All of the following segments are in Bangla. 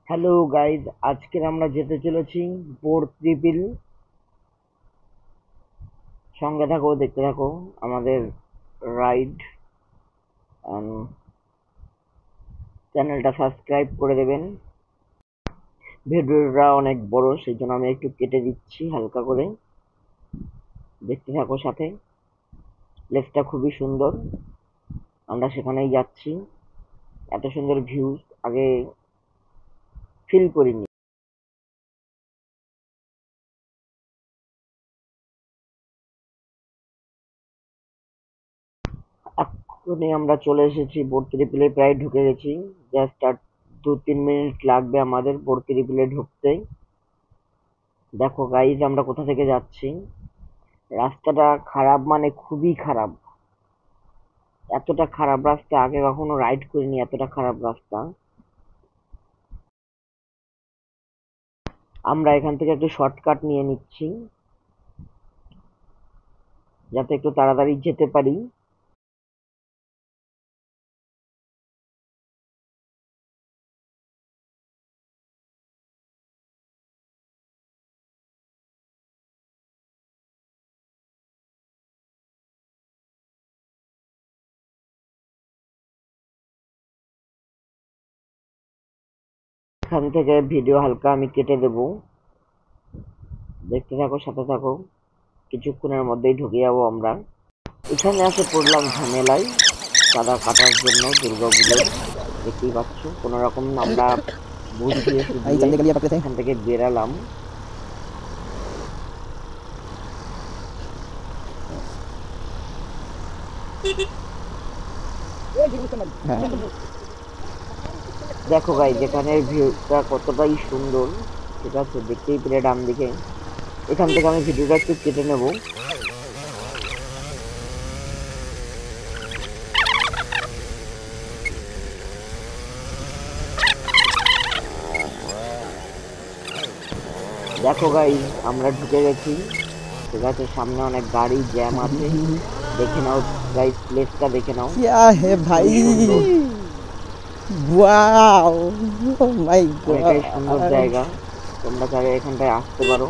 হ্যালো গাইজ, আজকে আমরা যেতে চলেছি বোর ত্রিপিল। সঙ্গে থাকো, দেখতে থাকো আমাদের রাইড। চ্যানেলটা সাবস্ক্রাইব করে দেবেন। ভিডিওটা অনেক বড়, সেই জন্য আমি একটু কেটে দিচ্ছি হালকা করে। দেখতে থাকো সাথে। প্লেসটা খুবই সুন্দর, আমরা সেখানেই যাচ্ছি। এত সুন্দর ভিউ আগে ফিল করিনি। এখনই আমরা চলে এসেছি বোর ত্রিপিলে, প্রায় ঢুকে গেছি। জাস্ট আর 2-3 মিনিট লাগবে আমাদের বোর ত্রিপিলে ঢুকতে। দেখো গাইজ, আমরা কোথা থেকে যাচ্ছি। রাস্তাটা খারাপ, মানে খুবই খারাপ। এতটা খারাপ রাস্তা আগে কখনো রাইড করিনি, এতটা খারাপ রাস্তা। আমরা এখান থেকে একটু শর্টকাট নিয়ে নিচ্ছি যাতে একটু তাড়াতাড়ি যেতে পারি। এখান থেকে ভিডিও হালকা আমি কেটে দেব, দেখতে থাকো, সাথে থাকো। কিছুক্ষণের মধ্যেই ঢুকে যাবো আমরা। এখানে এসে পড়লাম ঝামেলায়, চাঁদা কাটার জন্য দুর্গাপুজোর। দেখতেই পাচ্ছ, কোনো রকম আমরা বুঝিয়ে সুঝিয়ে এখান থেকে বেরালাম। দেখো গাই, যেখানে ভিউটা কতটাই সুন্দর, ঠিক আছে, দেখতেই পেলে ডান দিকে। এখান থেকে আমি ভিডিওটা একটু কেটে নেব। দেখো গাই, আমরা ঢুকে গেছি, ঠিক আছে। সামনে অনেক গাড়ি জ্যাম আছে, দেখে নাও গাই, প্লেসটা দেখে নাও। क्या है भाई, वाओ, माय অনেকটাই সুন্দর गॉड। জায়গা, তোমরা চাইলে এখানটায় আসতে পারো।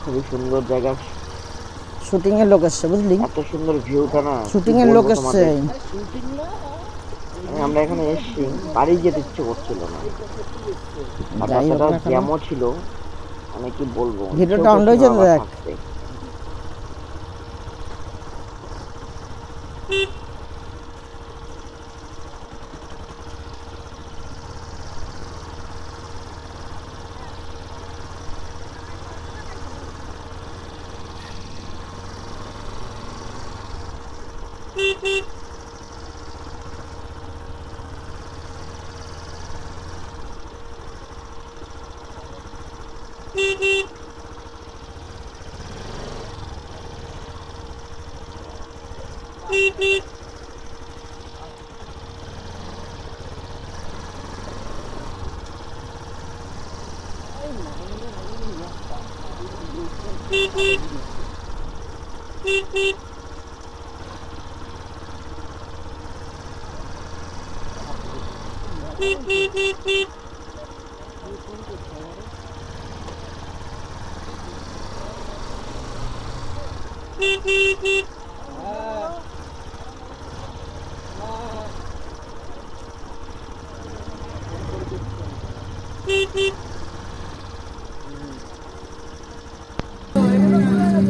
খুবই সুন্দর জায়গা, শুটিং এর লোক এসছে, বুঝলি? এত সুন্দর ভিউটা না, শুটিং এর লোক এসছে। আমরা এখানে এসছি, বাড়ি যেতে ইচ্ছে করছিল না, আর যাই হোক রাস্তাটা না কেন, জ্যামও ছিল। মানে কি বলবো, ভিডিওটা অন হয়ে যাবে, দেখ। থাকতে।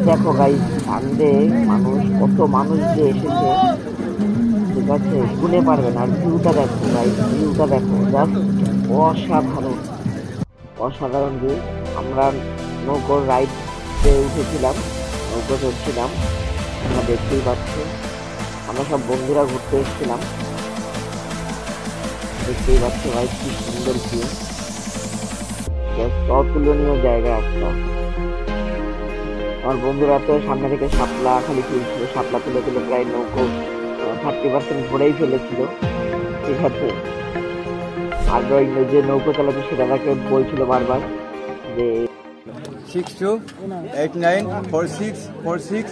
দেখো গাইস, সানডে মানুষ, কত মানুষ যে এসেছে, ঠিক আছে, গুনে পারবে না। আর ভিউটা দেখো গাইস, ভিউটা দেখো, জাস্ট অসাধারণ, অসাধারণ ভিউ। আমরা নৌকোর রাইডে উঠেছিলাম, নৌকো চড়ছিলাম, তোমরা দেখতেই পাচ্ছ। আমরা সব বন্ধুরা ঘুরতে এসেছিলাম, দেখতেই পাচ্ছ গাইস, কি সুন্দর ভিউ, অতুলনীয় জায়গা একটা। আমার বন্ধুরা তো সামনে থেকে শাপলা খালি তুলছিল, শাপলা তুলে তুলে প্রায় নৌকো 30% ভরেই ফেলেছিল, ঠিক আছে। আর ওই যে নৌকো চালাতো সেটা তাকে বলছিল বারবার যে 6289464628।